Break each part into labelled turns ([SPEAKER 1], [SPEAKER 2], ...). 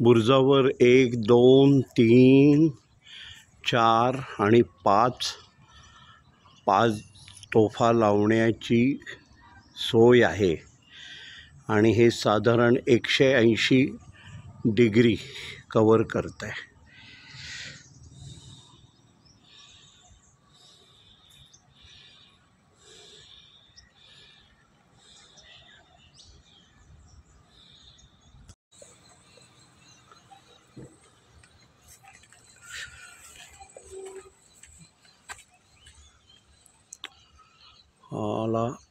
[SPEAKER 1] बुरुजावर 1, 2, 3, 4 आणि 5 तोफा लावण्याची सोय आहे आणि हे साधारण 180 डिग्री कव्हर करत आहे.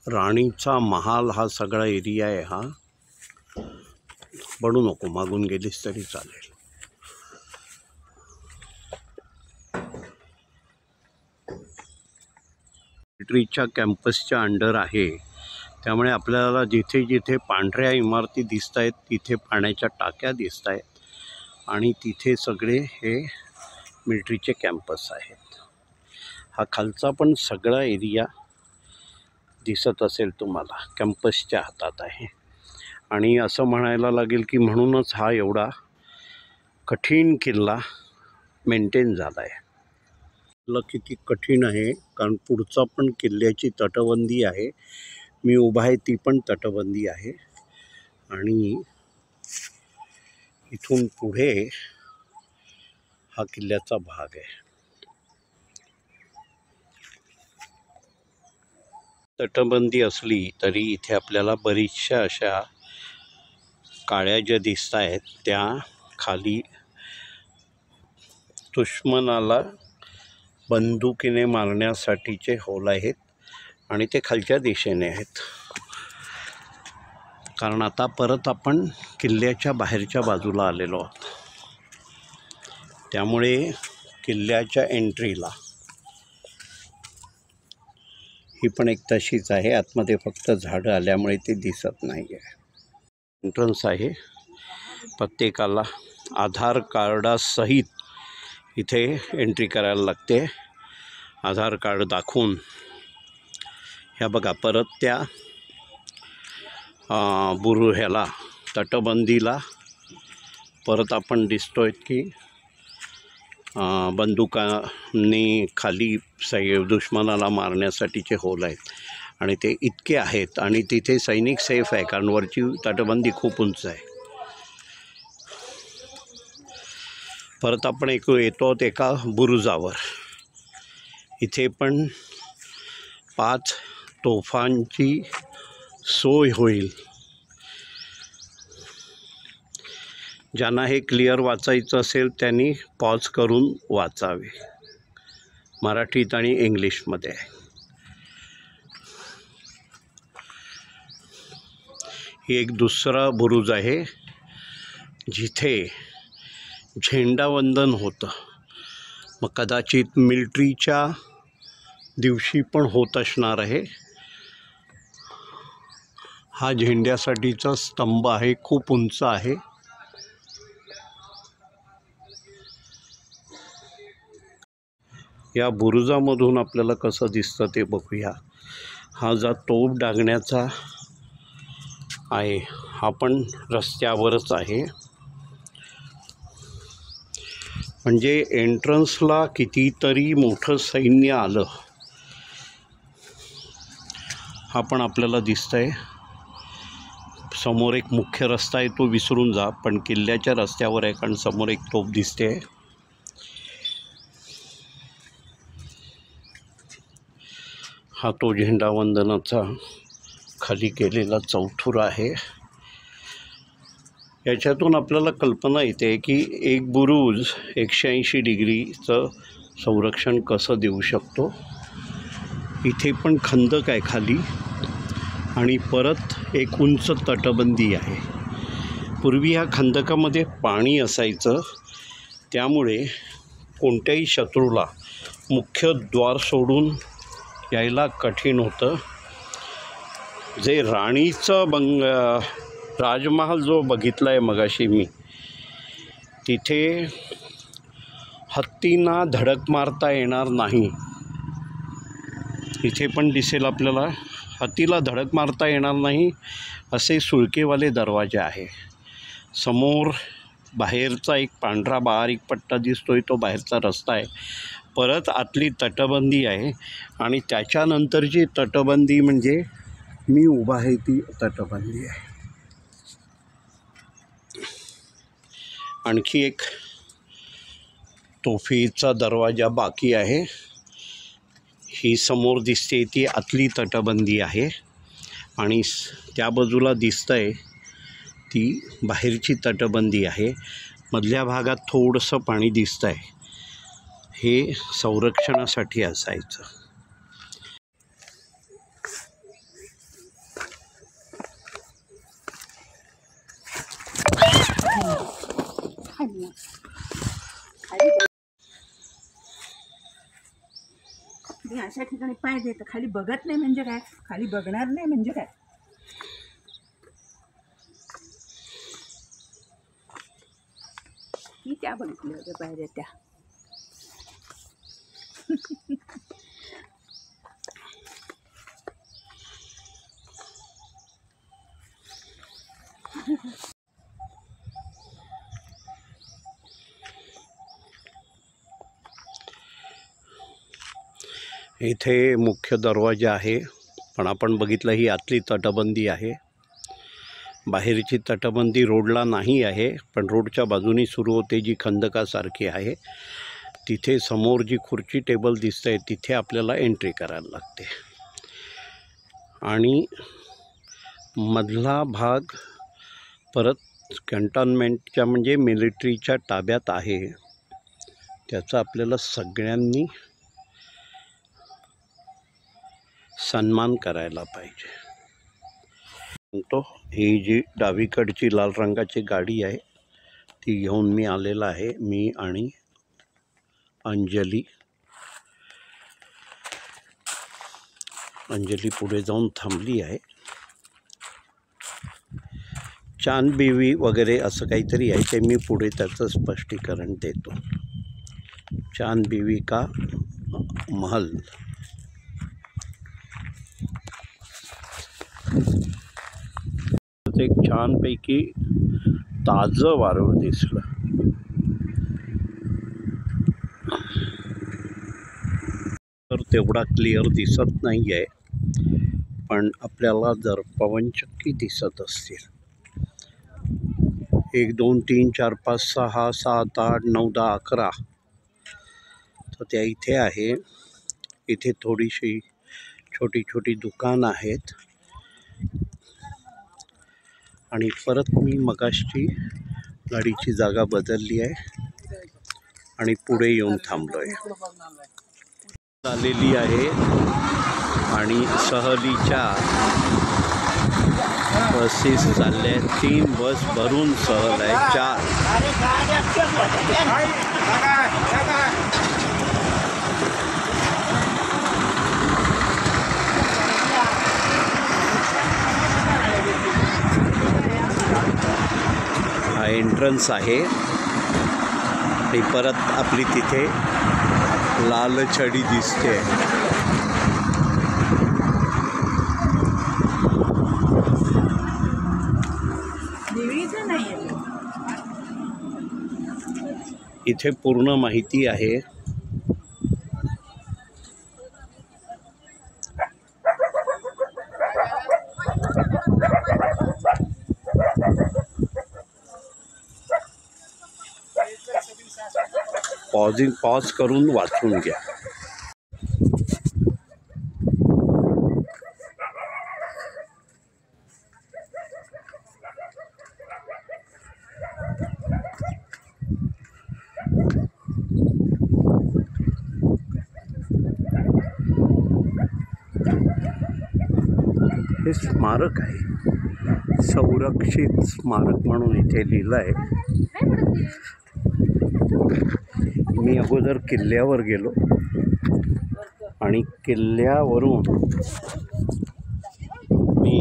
[SPEAKER 1] राणीचा महाल हा सगळा एरिया आहे. हा बनू नको, मागून गेलीस तरी चालेल. मिलिटरीच्या कॅम्पसच्या अंडर आहे, त्यामुळे आपल्याला जिथे जिथे पांढऱ्या इमारती दिसत आहेत तिथे पाण्याच्या टाक्या दिसत आहेत आणि तिथे सगळे हे मिलिटरीचे कॅम्पस आहेत. हा खालचा पण सगळा एरिया दिसत असेल तुम्हाला, कॅम्पसच्या हातात आहे. आणि असं म्हणायला लागेल की म्हणूनच हा एवढा कठीण किल्ला मेंटेन झाला आहे. किल्ला किती कठीण आहे, कारण पुढचा पण किल्ल्याची तटबंदी आहे. मी उभा आहे ती पण तटबंदी आहे आणि इथून पुढे हा किल्ल्याचा भाग आहे. तटबंदी असली तरी इथे आपल्याला बरीचशा अशा काळ्या ज्या दिसत आहेत त्या खाली दुश्मनाला बंदुकीने मारण्यासाठीचे होल आहेत आणि ते खालच्या दिशेने आहेत. कारण आता परत आपण किल्ल्याच्या बाहेरच्या बाजूला आलेलो आहोत, त्यामुळे किल्ल्याच्या एंट्रीला ही पण एक तशीच आहे. आतमध्ये फक्त झाडं आल्यामुळे ते दिसत नाही आहे. एंट्रन्स आहे. प्रत्येकाला आधार कार्डासहित इथे एंट्री करायला लागते. आधार कार्ड दाखवून ह्या बघा परत त्या ह्याला तटबंदीला परत आपण दिसतोय की बंदुकांनी खाली दुश्मनाला मारण्यासाठीचे होल आहेत आणि ते इतके आहेत आणि तिथे सैनिक सेफ आहे कारण वरची तटबंदी खूप उंच आहे. परत आपण येतो एका बुरुजावर. इथे पण 5 तोफांची सोय होईल. ज्यांना हे क्लिअर वाचायचं असेल त्यांनी पॉज करून वाचावे. मराठीत आणि इंग्लिशमध्ये. ही एक दुसरा बुरुज आहे जिथे झेंडावंदन होतं. मग कदाचित मिलिटरीच्या दिवशी पण होत असणार आहे. हा झेंड्यासाठीचा स्तंभ आहे, खूप उंच आहे. या बुरुजामधून आपल्याला कसं दिसतं ते बघूया. हा जो तोफ डागण्याचा आहे हा पण रस्त्यावरच आहे. म्हणजे एंट्रन्सला कितीतरी मोठं सैन्य आलं हा पण आपल्याला दिसतंय. समोर एक मुख्य रस्ता आहे, तो विसरून जा, पण किल्ल्याच्या रस्त्यावर आहे कारण समोर एक तोफ दिसते. हा तो झेंडावंदनाचा खाली केलेला चौथुरा आहे. याच्यातून आपल्याला कल्पना येते की एक बुरुज 180 डिग्रीचं संरक्षण कसं देऊ शकतो. इथे पण खंदक आहे खाली आणि परत एक उंच तटबंदी आहे. पूर्वी ह्या खंदकामध्ये पाणी असायचं, त्यामुळे कोणत्याही शत्रूला मुख्य द्वार सोडून यायला कठीण होतं. जे राणीचं राजमहाल जो बघितला आहे मगाशी मी, तिथे हत्तींना धडक मारता येणार नाही. इथे पण दिसेल आपल्याला, हत्तीला धडक मारता येणार नाही असे सुळकेवाले दरवाजे आहे. समोर बाहेरचा एक पांढरा बारीक पट्टा दिसतोय तो बाहेरचा रस्ता आहे. परत आतली तटबंदी आहे आणि त्याच्यानंतरची तटबंदी म्हणजे मी उभा आहे ती तटबंदी आहे. आणखी एक तोफीचा दरवाजा बाकी आहे. ही समोर दिसते ती आतली तटबंदी आहे आणि त्या बाजूला दिसतंय ती बाहेरची तटबंदी आहे. मधल्या भागात थोडंसं पाणी दिसतंय. हे संरक्षणासाठी असायचं.
[SPEAKER 2] मी अशा ठिकाणी पाय देत खाली बघत नाही म्हणजे काय, खाली बघणार नाही म्हणजे काय. की त्या बघितल्या होत्या पायऱ्या त्या.
[SPEAKER 1] इथे मुख्य दरवाजा आहे, पण आपण बघितलं ही आतली तटबंदी आहे. बाहेरची तटबंदी रोडला नाही आहे, पण रोडच्या बाजूनी सुरू होते जी खंदकासारखी आहे. तिथे समोर जी खुर्ची टेबल दिसतंय तिथे आपल्याला एंट्री करायला लागते. आणि मधला भाग परत कॅन्टॉन्मेंटच्या म्हणजे मिलिटरीच्या ताब्यात आहे. त्याचा आपल्याला सगळ्यांनी सन्मान करायला पाहिजे. तो ही जी डावीकडची लाल रंगाची गाडी आहे ती घेऊन मी आलेला आहे. मी आणि अंजली पुढे जाऊन थांबली आहे. चांद बीवी वगैरे असं काहीतरी आहे ते मी पुढे त्याचं स्पष्टीकरण देतो. चांद बीवी का महल. एक छानपैकी ताजं वारूळ दिसलं. तर तेवढा क्लिअर दिसत नाही आहे, पण आपल्याला जर पवनचक्की दिसत असतील 1 2 3 4 5 6 7 8 9 10 11 तर त्या इथे आहे. इथे थोडीशी छोटी छोटी दुकानं आहेत. आणि परत मी मगाशी गाडीची जागा बदलली आहे आणि पुढे येऊन थांबलो आहे. आलेली आहे आणि सहलीच्या बसेस चालल्या आहेत. 3 बस भरून सहल आहे. 4 हा एंट्रन्स आहे आणि परत आपली तिथे लाल छडी दिसते. इथे पूर्ण माहिती आहे. पॉज करून वाचून घ्या. हे स्मारक आहे, संरक्षित स्मारक म्हणून इथे लिहिलं आहे. मी अगोदर किल्ल्यावर गेलो आणि किल्ल्यावरून मी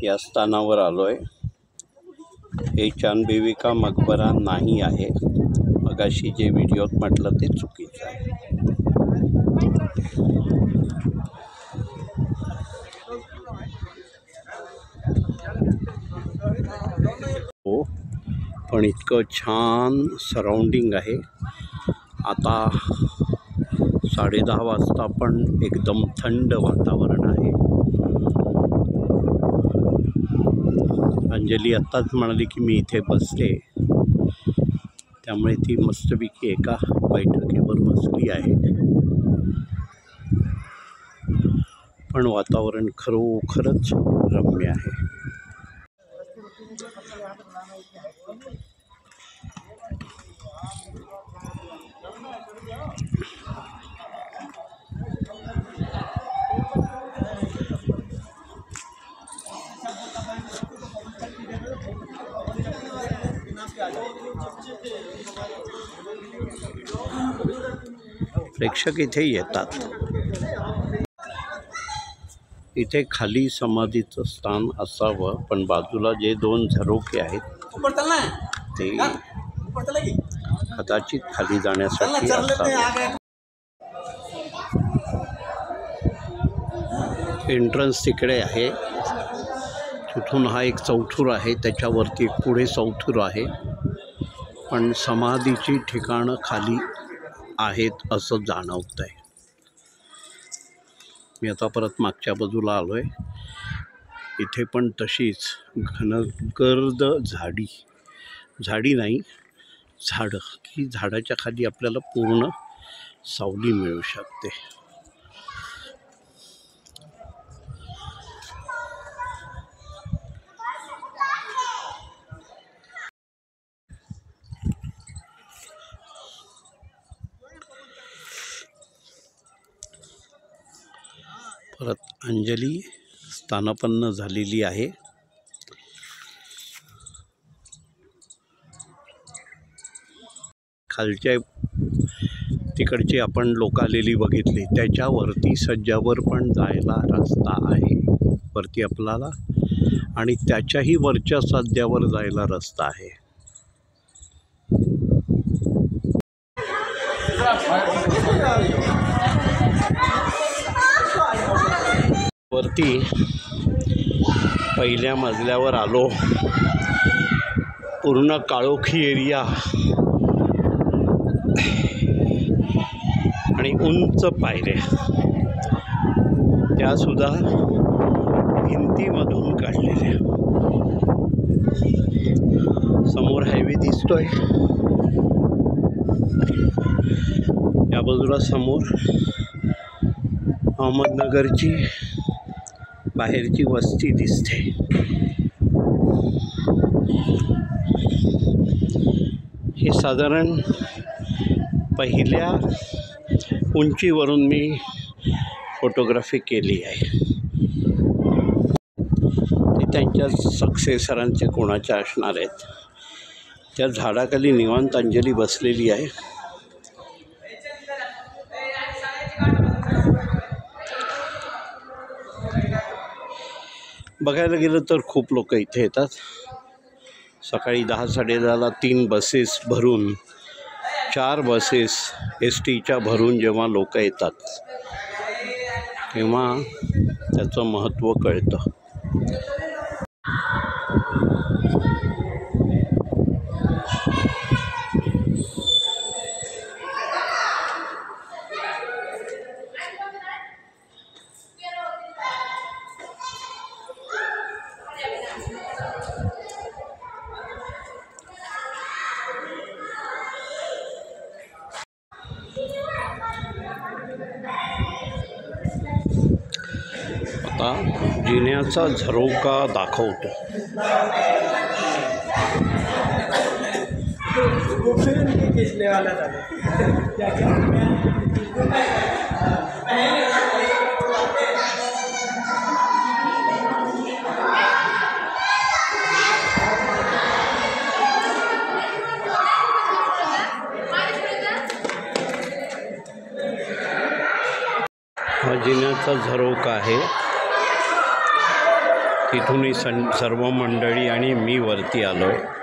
[SPEAKER 1] या स्थानावर आलो आहे. हे चांद बीवी का मकबरा नाही आहे. मगाशी जे व्हिडिओत म्हटलं ते चुकीचं आहे. पण इतकं छान सराउंडिंग आहे. आता 10:30 वाजता पण एकदम थंड वातावरण आहे. अंजली आत्ताच म्हणाली की मी इथे बसते, त्यामुळे ती मस्तपैकी एका बैठकीवर बसली आहे. पण वातावरण खरोखरच रम्य आहे. प्रेक्षक इथे येतात. इथे खाली समाधीचं स्थान असावं, पण बाजूला जे 2 झरोके आहेत ते कदाचित खाली जाण्यासाठी असावे. एंट्रन्स तिकडे आहे. तिथून हा एक चौथर आहे, त्याच्यावरती एक पुढे चौथर आहे, पण समाधीची ठिकाणं खाली आहेत असं जाणवत आहे. मी आता परत मागच्या बाजूला आलो आहे. इथे पण तशीच घनगर्द झाडी नाही, झाडं, की झाडाच्या खाली आपल्याला पूर्ण सावली मिळू शकते. परत अंजली स्थानापन्न झालेली आहे. खालच्या तिकडची आपण लोक आलेली बघितली, त्याच्यावरती सज्जावर पण जायला रस्ता आहे वरती आपल्याला, आणि त्याच्याही वरच्या सज्जावर जायला रस्ता आहे. वरती पहिल्या मजल्यावर आलो. पूर्ण काळोखी एरिया आणि उंच पायऱ्या, त्यासुद्धा भिंतीमधून काढलेल्या. समोर हायवे दिसतोय, या बाजूला समोर अहमदनगरची बाहेरची वस्ती दिसते. हे साधारण पहिल्या उंचीवरून मी फोटोग्राफी केली आहे. ते त्यांच्या सक्सेसरांचे कोणाच्या असणार आहेत. त्या झाडाखाली निवांत अंजली बसलेली आहे. बघायला गेलं तर खूप लोक इथे येतात. सकाळी 10-10:30 3 बसेस भरून, 4 बसेस STच्या भरून जेव्हा लोक येतात तेव्हा त्याचं महत्त्व कळतं. आता जिन्याचा झरोका दाखवतो. हा जिन्याचा झरोका आहे. तिथूनही सर्व मंडळी आणि मी वरती आलो आहे.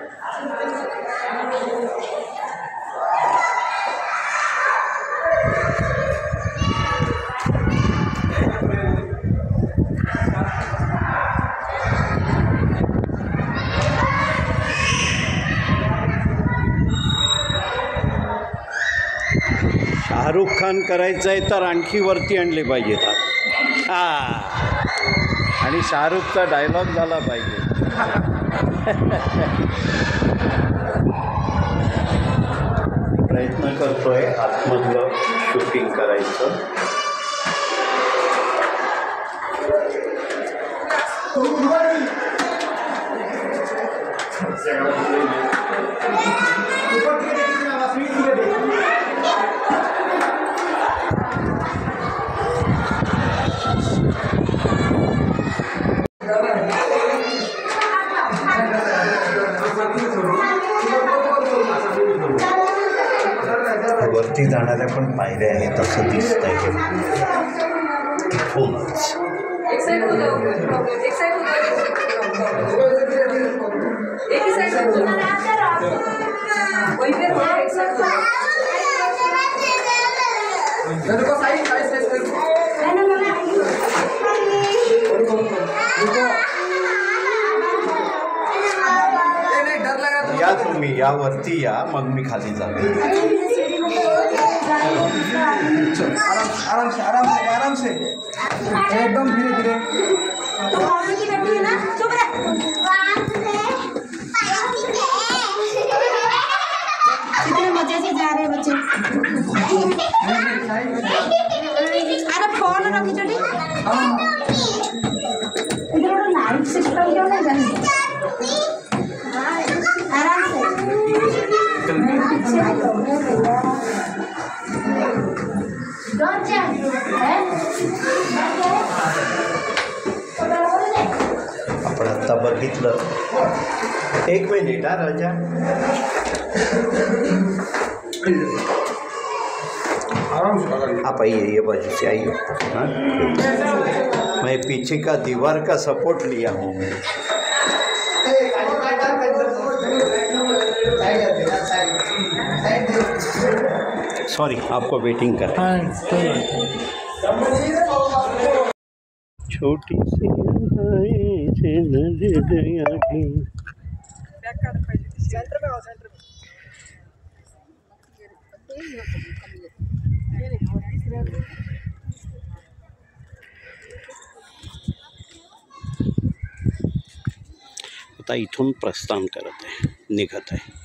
[SPEAKER 1] शाहरुख खान करायचं आहे तर आणखी वरती आणले पाहिजेत हात. आणि शाहरुखचा डायलॉग झाला पाहिजे. प्रयत्न करतोय आतमधलं शूटिंग करायचं. वरती जाणाऱ्या पण पायऱ्या आहेत असं दिसतंय. तिथूनच या तुम्ही यावरती या मग मी खाली जातो.
[SPEAKER 3] आराम से एकदम धीरे धीरे.
[SPEAKER 4] कितने मजे से जा रहे बच्चे. अरे फोन रखी छोटी इधर लाइट सिस्टम क्यों नहीं जाने. आराम से
[SPEAKER 1] आपण आत्ता बघितलं. एक मिनिट हा राजा. आप आइए ये बाजू से आइए. हाँ मैं पीछे का दीवार का सपोर्ट लिया हूँ. सॉरी आपको वेटिंग कर. छोटी सी से नजर गया थी. आता इथून प्रस्थान करत आहे, निघत आहे.